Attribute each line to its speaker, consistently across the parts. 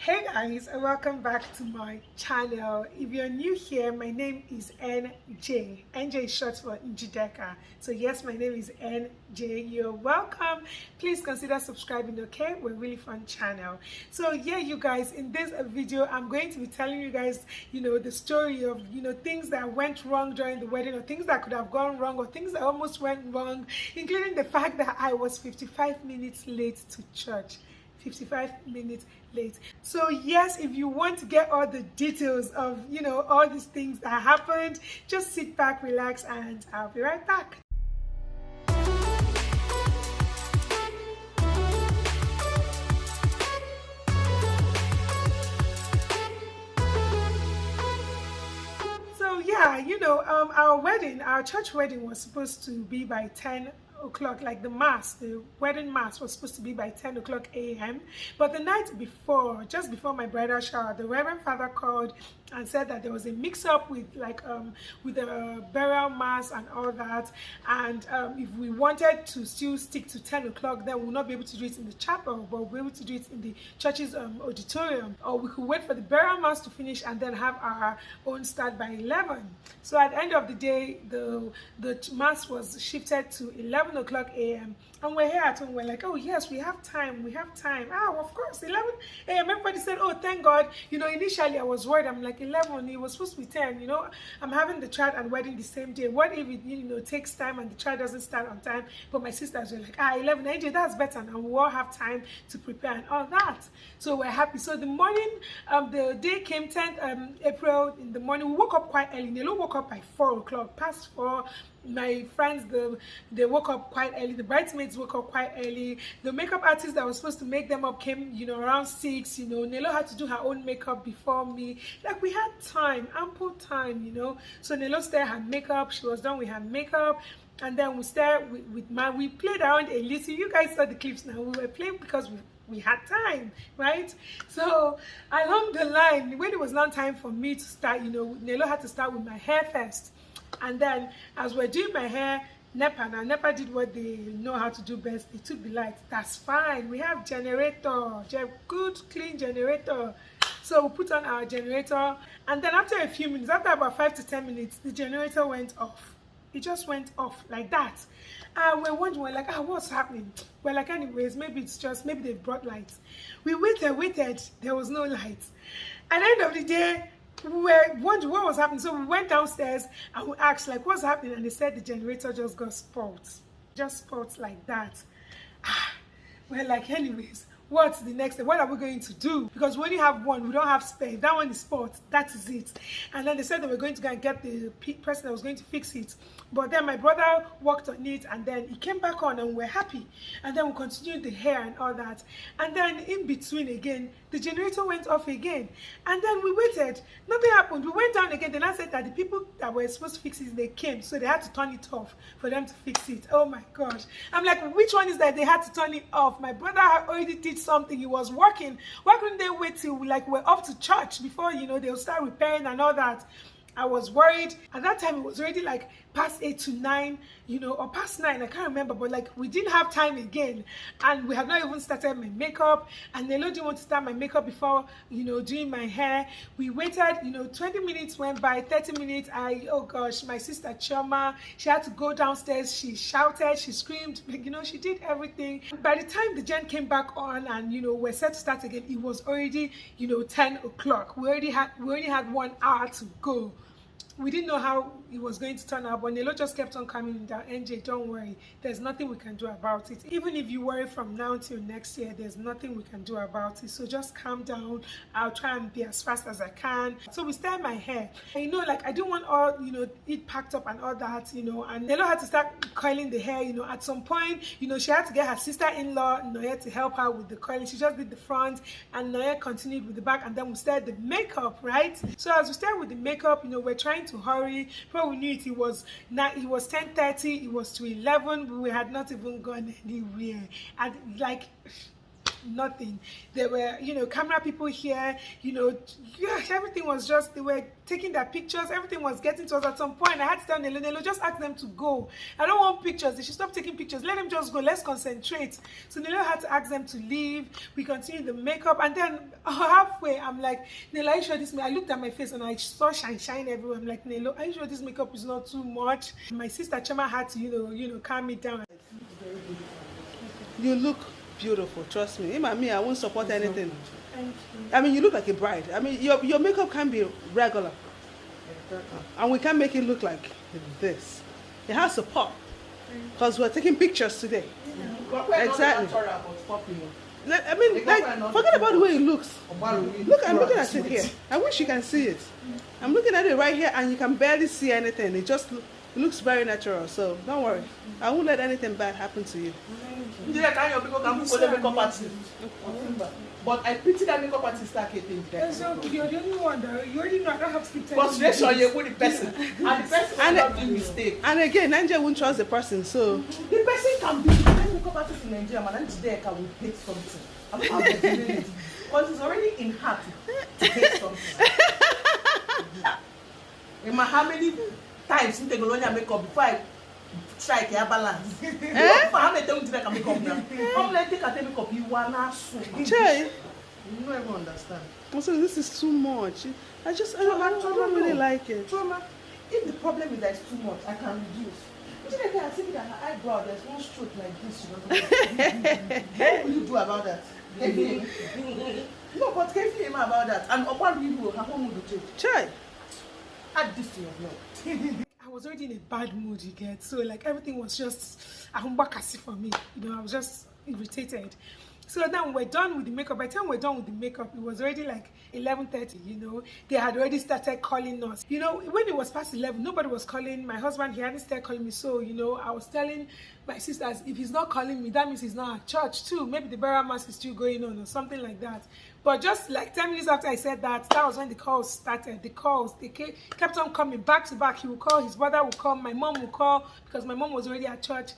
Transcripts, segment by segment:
Speaker 1: Hey guys, and welcome back to my channel. If you're new here, my name is NJ. NJ is short for Njideka. So yes, my name is NJ. You're welcome. Please consider subscribing, okay? We're a really fun channel. So yeah, you guys, in this video, I'm going to be telling you guys, the story of, things that went wrong during the wedding, or things that could have gone wrong, or things that almost went wrong, including the fact that I was 55 minutes late to church. 55 minutes late. So yes, if you want to get all the details of all these things that happened, just sit back, relax, and I'll be right back. So yeah, our church wedding was supposed to be by 10 o'clock, like the wedding mass was supposed to be by 10 o'clock a.m. But the night before, just before my bridal shower, the Reverend Father called and said that there was a mix-up with the burial mass and all that, and if we wanted to still stick to 10 o'clock, then we'll not be able to do it in the chapel, but we'll be able to do it in the church's auditorium, or we could wait for the burial mass to finish and then have our own start by 11. So at the end of the day, the mass was shifted to 11 o'clock a.m. and we're here at home. We're like, oh yes, we have time. Oh, of course, 11 a.m. Everybody said, oh, thank God. Initially I was worried. I'm like, 11, it was supposed to be 10. I'm having the child and wedding the same day. What if it takes time and the child doesn't start on time? But my sisters were like, 11 AJ, that's better, and we'll all have time to prepare and all that. So we're happy. So the morning, the day came 10th April in the morning. We woke up quite early. Nelo woke up by 4 o'clock, past 4. My friends, they woke up quite early. The bridesmaids woke up quite early. The makeup artist that was supposed to make them up came, around 6. Nelo had to do her own makeup before me. Like, we had time, ample time, So Nelo started her makeup. She was done with her makeup. And then we started we played around a little. You guys saw the clips now. We were playing because we had time, right? So along the line, when it was now time for me to start, Nelo had to start with my hair first. And then as we're doing my hair, NEPA did what they know how to do best. They took the light. That's fine. We have generator, good clean generator. So we put on our generator, and then after a few minutes, after about 5 to 10 minutes, the generator went off. It just went off like that. We're wondering, we're like, what's happening? We're like, anyways, maybe they've brought lights. We waited, there was no lights. At the end of the day, we were wondering what was happening. So we went downstairs and we asked, like, what's happening? And they said the generator just got spoiled. Just spoiled like that. We're like, anyways, what's the next step? What are we going to do? Because we only have one, we don't have spare. If that one is spoiled, that is it. And then they said they were going to go and get the person that was going to fix it. But then my brother worked on it, and then he came back on, and we're happy. And then we continued the hair and all that. And then in between again, the generator went off again. And then we waited. Nothing happened. We went down again. Then I said that the people that were supposed to fix it, they came. So they had to turn it off for them to fix it. Oh my gosh. I'm like, which one is that they had to turn it off? My brother already did something. He was working. Why couldn't they wait till we're off to church before they'll start repairing and all that? I was worried. At that time, it was already like past 8 to 9, or past 9. I can't remember, but like we didn't have time again, and we had not even started my makeup. And Nelo didn't want to start my makeup before doing my hair. We waited. 20 minutes went by, 30 minutes. Oh gosh, my sister Chioma, she had to go downstairs. She shouted, she screamed. She did everything. By the time the gen came back on and we're set to start again, it was already 10 o'clock. We only had 1 hour to go. We didn't know how it was going to turn out, but Nelo just kept on coming down. NJ, don't worry. There's nothing we can do about it. Even if you worry from now till next year, there's nothing we can do about it. So just calm down. I'll try and be as fast as I can. So we started my hair. And I didn't want all, it packed up and all that, and Nelo had to start coiling the hair, at some point, she had to get her sister-in-law, Noye, to help her with the coiling. She just did the front, and Noye continued with the back, and then we started the makeup, right? So as we started with the makeup, we're trying to hurry. Before we knew it, it was 10:30, it was to 11. We had not even gone anywhere. And like, nothing. There were, you know, camera people here, you know, yeah, everything was just, they were taking their pictures, everything was getting to us. At some point I had to tell Nelo, just ask them to go. I don't want pictures, they should stop taking pictures, let them just go, let's concentrate. So Nelo had to ask them to leave. We continued the makeup, and then halfway I'm like, Nelo, are you sure this makeup? I looked at my face and I saw shine everywhere. I'm like, Nelo, are you sure this makeup is not too much? My sister Chema had to, you know, calm me down.
Speaker 2: You look beautiful, trust me. Even me, I won't support anything.
Speaker 1: Thank you.
Speaker 2: I mean, you look like a bride. I mean, your makeup can be regular. And we can make it look like this. It has to pop. Because we're taking pictures today. Yeah. Exactly. I mean, like, forget about the way it looks. Look, I'm looking at it here. I wish you can see it. I'm looking at it right here and you can barely see anything. It just looks very natural. So don't worry. I won't let anything bad happen to you. But I pity that makeup artist that thing there.
Speaker 1: You're the only one that you already know. I don't have to keep telling you.
Speaker 3: Frustration, you're with the person. And the person will not do mistake.
Speaker 2: And again, Nigeria won't trust the person, so.
Speaker 3: The person can be the makeup artist in Nigeria, man, and today I will hate something. I'm doing it. Because it's already in heart to hate something. How many times you take a lot of makeup before I try to have balance? How many times you take a makeup now? How many times you take a makeup? You want to
Speaker 2: Jay.
Speaker 3: You don't even understand.
Speaker 2: Also, this is too much. I don't really like it.
Speaker 3: Trauma. If the problem is that it's too much, I can reduce. Imagine I think that her eyebrow, there's one stroke like this. What will you do about that? No, but can you about that? And what will you do? How will you change?
Speaker 2: Jay.
Speaker 3: Add this to your vlog.
Speaker 1: I was already in a bad mood, you get, so like everything was just a humbakasi for me, you know. I was just irritated. So then we're done with the makeup. By the time we're done with the makeup, it was already like 11:30, you know. They had already started calling us. You know, when it was past 11, nobody was calling. My husband, he hadn't started calling me. So, you know, I was telling my sisters, if he's not calling me, that means he's not at church too. Maybe the burial mass is still going on or something like that. But just like 10 minutes after I said that, that was when the calls started. The calls, they kept on coming back to back. He would call, his brother would call, my mom would call, because my mom was already at church.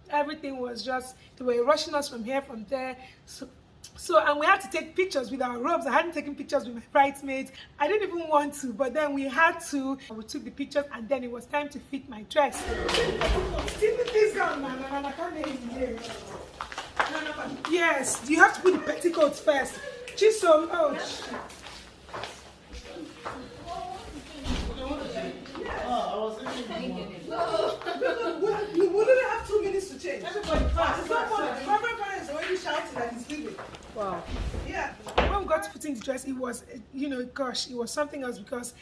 Speaker 1: Everything was just, they were rushing us from here, from there. So and we had to take pictures with our robes. I hadn't taken pictures with my bridesmaids. I didn't even want to, but then we had to. We took the pictures, and then it was time to fit my dress. This down, man. I can't hear you. Yes, you have to put the petticoats first. Chisom, oh.
Speaker 2: You wouldn't have 2 minutes to change.
Speaker 1: Everybody fast.
Speaker 2: My parents already shouting that he's leaving.
Speaker 1: Wow.
Speaker 2: Yeah.
Speaker 1: When we got to putting the dress, it was, you know, gosh, it was something else, because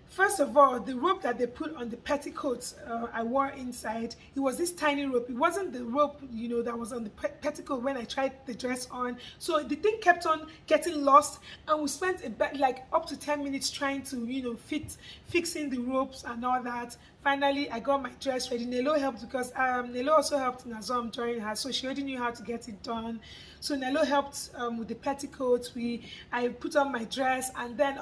Speaker 1: first of all, the rope that they put on the petticoats I wore inside, it was this tiny rope. It wasn't the rope, you know, that was on the petticoat when I tried the dress on. So the thing kept on getting lost, and we spent like up to 10 minutes trying to, you know, fixing the ropes and all that. Finally, I got my dress ready. Nelo helped, because Nelo also helped Nazom during her, so she already knew how to get it done. So Nelo helped with the petticoats. I put on my dress, and then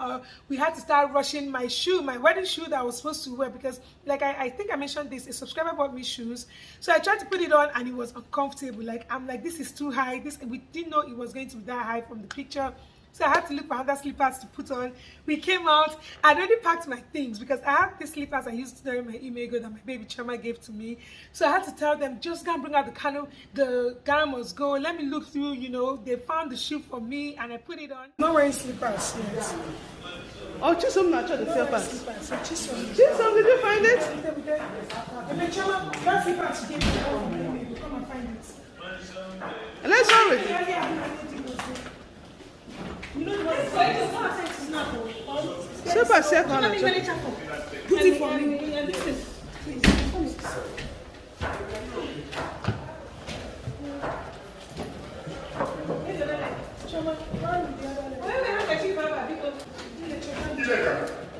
Speaker 1: we had to start rushing my shoe, my wedding shoe that I was supposed to wear, because like I think I mentioned this, a subscriber bought me shoes. So I tried to put it on and it was uncomfortable. Like I'm like, this is too high. We didn't know it was going to be that high from the picture. So I had to look for other slippers to put on. We came out. I'd already packed my things, because I have these slippers I used during my imego that my baby Chama gave to me. So I had to tell them, just go and bring out the canoe. The gown must go. Let me look through, you know. They found the shoe for me and I put it on. Not wearing slippers, yes.
Speaker 2: Oh, Chisom not the slippers.
Speaker 1: Chisom,
Speaker 2: did you find it?
Speaker 1: Chama, that slippers she gave me. Come and find it.
Speaker 2: Let's hurry. Super second.
Speaker 1: Put it for me.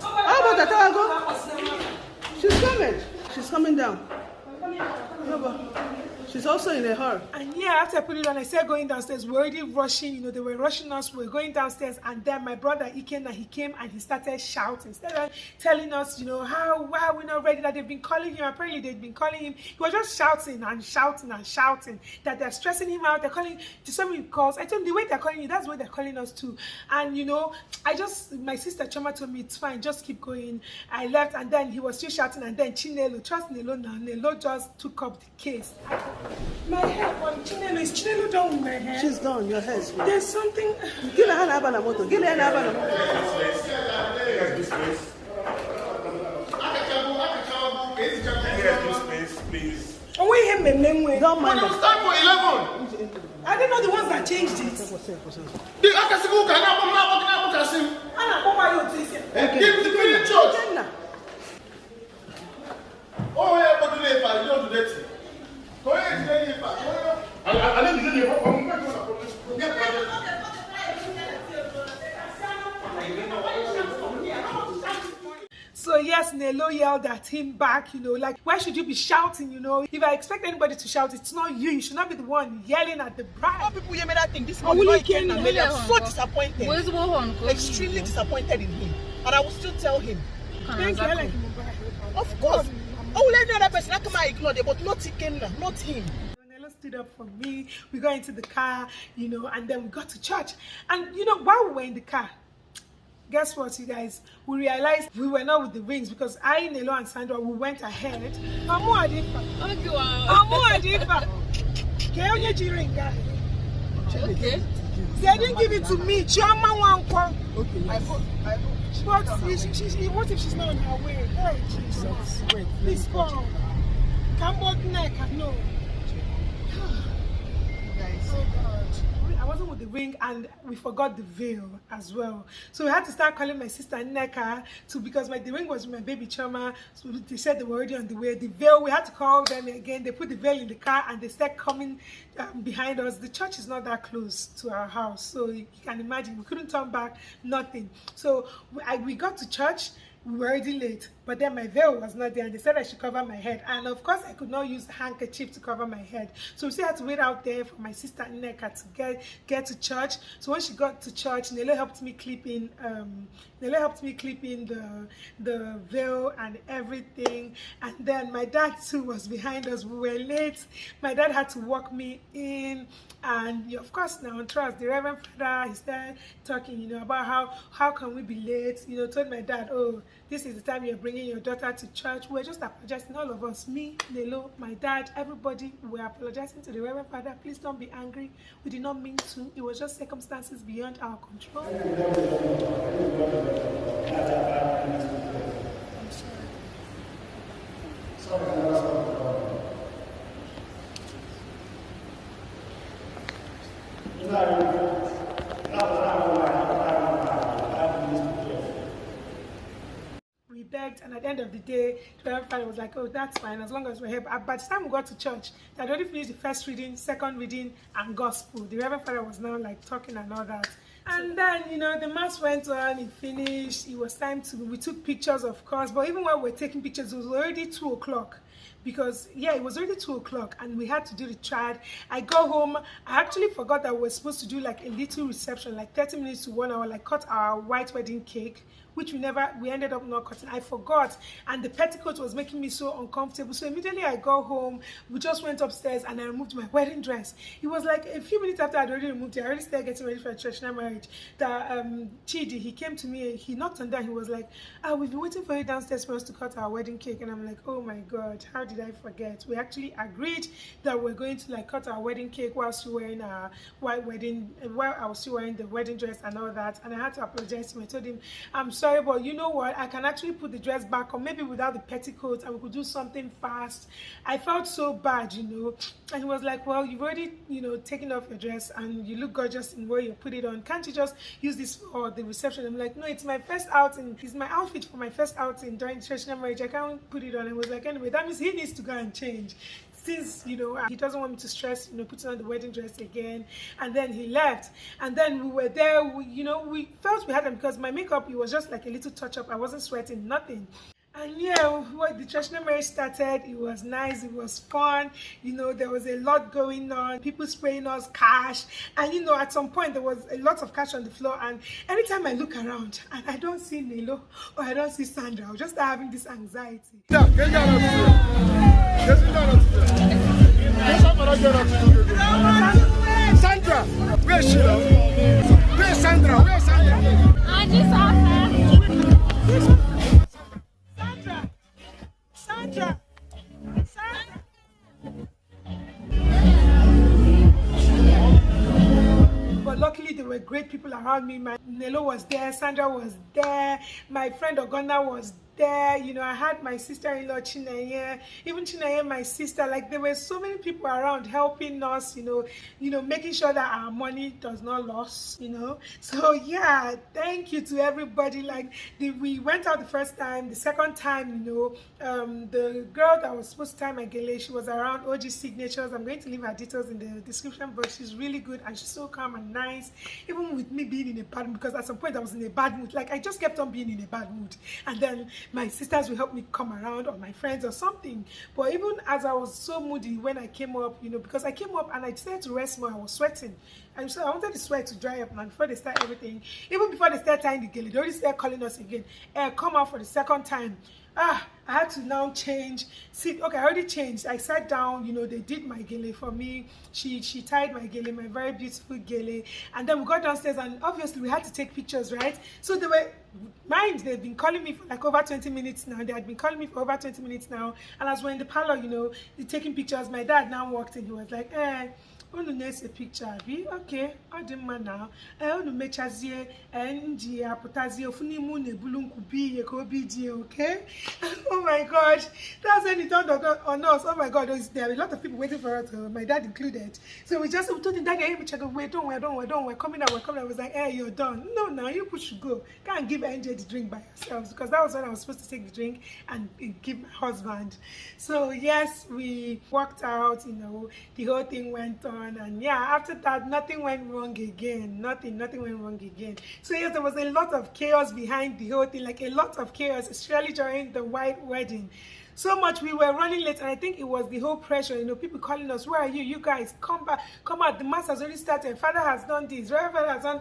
Speaker 2: How about that? She's coming. She's coming down. She's also in a hurry.
Speaker 1: And yeah, after I put it on, I started going downstairs. We're already rushing, they were rushing us. We were going downstairs, and then my brother Ikenna, he came and he started shouting, started telling us, why are we not ready? That they've been calling him. Apparently, they've been calling him. He was just shouting and shouting and shouting that they're stressing him out. They're calling to so many calls. I told him the way they're calling you, that's what they're calling us too. And my sister Choma told me it's fine, just keep going. I left, and then he was still shouting, and then Chinelo, trust Nelo now. Nelo just took up the case. My hair on Chinelo, is Chinelo done with my hair?
Speaker 2: She's done. Your hair is done.
Speaker 1: There's something.
Speaker 2: Give her an moto. Give her an moto.
Speaker 4: Please.
Speaker 1: Oh, wait, him,
Speaker 2: Don't mind
Speaker 4: When it
Speaker 2: them.
Speaker 4: was time for 11.
Speaker 1: I didn't know the ones that changed it.
Speaker 4: The Akasibu can
Speaker 2: Okay.
Speaker 4: Give the village church.
Speaker 2: Ikenna.
Speaker 4: Oh, yeah, but you don't do that. Go ahead, I need to do
Speaker 1: So yes, Nelo yelled at him back, like, why should you be shouting, If I expect anybody to shout, it's not you. You should not be the one yelling at the bride.
Speaker 3: All people hear me that thing. This
Speaker 1: Oh,
Speaker 3: man,
Speaker 1: will
Speaker 3: boy,
Speaker 1: you kill me?
Speaker 3: I'm so disappointed. Extremely disappointed in him. And I will still tell him.
Speaker 1: Thank you. I like him.
Speaker 3: Of course. I will let the other person. I come and ignore them, but not Ikenna, not him.
Speaker 1: Nelo stood up for me. We got into the car, and then we got to church. And, while we were in the car, guess what, you guys? We realized we were not with the rings because I, Nelo, and Sandra, we went ahead. Amu Adifa.
Speaker 5: Okay.
Speaker 1: They didn't give it to me. Chioma Wankwo.
Speaker 3: Okay, I hope.
Speaker 1: But what if she's not on her way? Hey, Jesus.
Speaker 3: Wait,
Speaker 1: Please come. Cambod neck, no.
Speaker 3: guys.
Speaker 1: Oh God. I wasn't with the ring, and we forgot the veil as well. So we had to start calling my sister Nneka because the ring was with my baby Choma. So they said they were already on the way. The veil, we had to call them again. They put the veil in the car and they started coming behind us. The church is not that close to our house, so you can imagine we couldn't turn back, nothing. So we got to church. We were already late, but then my veil was not there, and they said I should cover my head, and of course I could not use the handkerchief to cover my head, so we still had to wait out there for my sister Nneka to get to church. So when she got to church, Nelo helped me clip in the veil and everything, and then my dad too was behind us. We were late. My dad had to walk me in, and of course now on trust the Reverend Father, he started talking about how can we be late, told my dad, oh, this is the time you're bringing your daughter to church. We're just apologizing, all of us, me, Nelo, my dad, everybody. We're apologizing to the Reverend Father. Please don't be angry. We did not mean to. It was just circumstances beyond our control. I'm sorry. Begged, and at the end of the day, the Reverend Father was like, oh, that's fine, as long as we're here. But by the time we got to church, they had already finished the first reading, second reading, and gospel. The Reverend Father was now like talking and all that. And then, the mass went on, it finished, it was time we took pictures, of course, but even while we were taking pictures, it was already 2 o'clock. Because it was already 2 o'clock and we had to do the trad. I got home. I actually forgot that we were supposed to do like a little reception, like 30 minutes to 1 hour, like cut our white wedding cake, which we ended up not cutting. I forgot, and the petticoat was making me so uncomfortable. So immediately I got home, we just went upstairs and I removed my wedding dress. It was like a few minutes after I'd already removed it, I already started getting ready for a traditional marriage. Chidi, he came to me, he knocked on that, he was like, we've been waiting for you downstairs for us to cut our wedding cake. And I'm like, oh my God, how did I forget? We actually agreed that we're going to like cut our wedding cake while still wearing our white wedding, while I was still wearing the wedding dress and all that. And I had to apologize to him. I told him, I'm sorry, but you know what, I can actually put the dress back on, maybe without the petticoat, and we could do something fast. I felt so bad, and he was like, well, you've already taken off your dress and you look gorgeous in where you put it on, can't you just use this for the reception? I'm like, no, it's my first outing, it's my outfit for my first outing during traditional marriage, I can't put it on. And he was like, anyway, that means he needs to go and change, since he doesn't want me to stress putting on the wedding dress again. And then he left, and then we were there, we felt we had them, because my makeup, it was just like a little touch up, I wasn't sweating, nothing. And yeah, when the traditional marriage started, it was nice, it was fun. You know, there was a lot going on, people spraying us cash. And you know, at some point, there was a lot of cash on the floor. And anytime I look around and I don't see Nelo or I don't see Sandra, I'll just start having this anxiety.
Speaker 4: Yeah, get down on Sandra, where is she now? Where's Sandra? Where's Sandra?
Speaker 5: I just saw her.
Speaker 1: Sandra! But luckily there were great people around me. My Nelo was there, Sandra was there, my friend Ogonna was there. You know, I had my sister-in-law Chineye, even Chineye, my sister. Like, there were so many people around helping us, you know, making sure that our money does not lose, you know. So yeah, thank you to everybody. Like, we went out the first time, the second time, you know, the girl that was supposed to tie my gele, she was around OG Signatures. I'm going to leave her details in the description, but she's really good and she's so calm and nice, even with me being in a bad mood, because at some point I was in a bad mood. Like, I just kept on being in a bad mood, and then my sisters will help me come around, or my friends or something. But even as I was so moody when I came up, you know, because I came up and I decided to rest more, I was sweating. And so I wanted the sweat to dry up, and before they start everything, even before they start tying the gele, they already started calling us again. Come out for the second time. I had to now change. See, okay, I already changed. I sat down, you know, they did my gele for me. She tied my gele, my very beautiful gele. And then we got downstairs, and obviously we had to take pictures, right? So they were, they've been calling me for like over 20 minutes now. They had been calling me for over 20 minutes now. And as we're in the parlor, you know, they're taking pictures. My dad now walked in. He was like, unu na-ese picture bi okay ọ dị mma now unu mechazie ndị apụtazie ofu n'ime unu ebulu nkwubi ihe ka obi dị okay. Oh my god, that's when it turned on us. Oh my god, there are a lot of people waiting for us, my dad included. So we just told the dad, hey, wait, don't worry, we're coming out. I was like, hey, you're done. No, now you should go. Can't give NJ the drink by yourselves, because that was when I was supposed to take the drink and give my husband. So yes, we walked out, you know, the whole thing went on. And yeah, after that, nothing went wrong again. Nothing went wrong again. So yes, there was a lot of chaos behind the whole thing, like a lot of chaos, especially during the white wedding. So much we were running late, and I think it was the whole pressure, you know, people calling us, where are you? You guys, come back, come out. The mass has already started. Father has done this. Reverend has done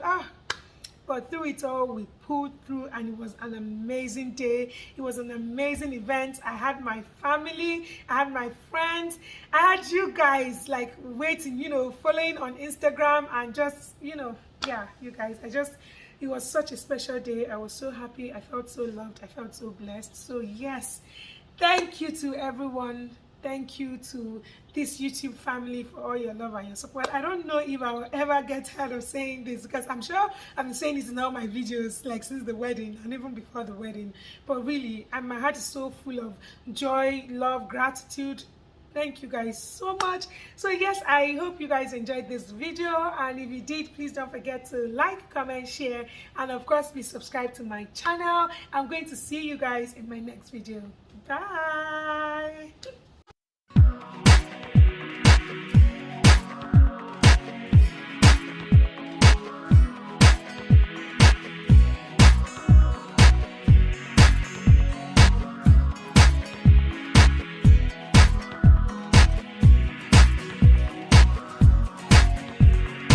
Speaker 1: But through it all, we pulled through, and it was an amazing day. It was an amazing event. I had my family, I had my friends, I had you guys like waiting, you know, following on Instagram, and just, you know, yeah, you guys, it was such a special day. I was so happy. I felt so loved. I felt so blessed. So yes, thank you to everyone. Thank you to this YouTube family for all your love and your support. I don't know if I will ever get tired of saying this, because I'm sure I've been saying this in all my videos, like since the wedding and even before the wedding. But really, my heart is so full of joy, love, gratitude. Thank you guys so much. So yes, I hope you guys enjoyed this video, and if you did, please don't forget to like, comment, share, and of course please subscribe to my channel. I'm going to see you guys in my next video. Bye.